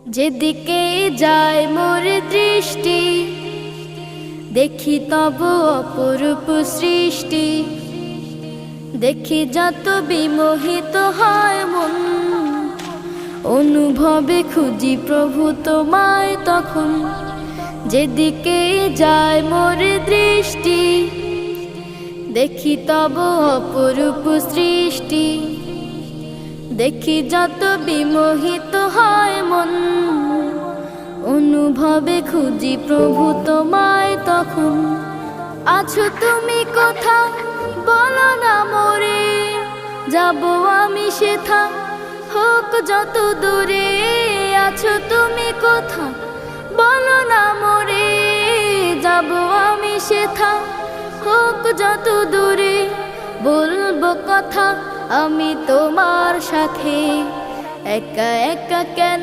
যেদিকে যায় মোর দৃষ্টি, দেখি তব অপরূপ সৃষ্টি। দেখি যত বিমোহিত হয় মন, অনুভবে খুঁজি প্রভু তোমায় তখন। যেদিকে যায় মোর দৃষ্টি, দেখি তব অপরূপ সৃষ্টি। দেখি যত বিমোহিত হয় মন, অনুভবে খুঁজি প্রভু তোমায় তখন। আছো তুমি কোথা বলো না মোরে, যাব আমি সেথা হোক যত দূরে। আছো তুমি কোথা বলো না মোরে, যাব আমি সেথা হোক যত দূরে। বলবো কথা আমি তোমার সাথে, একা একা কেন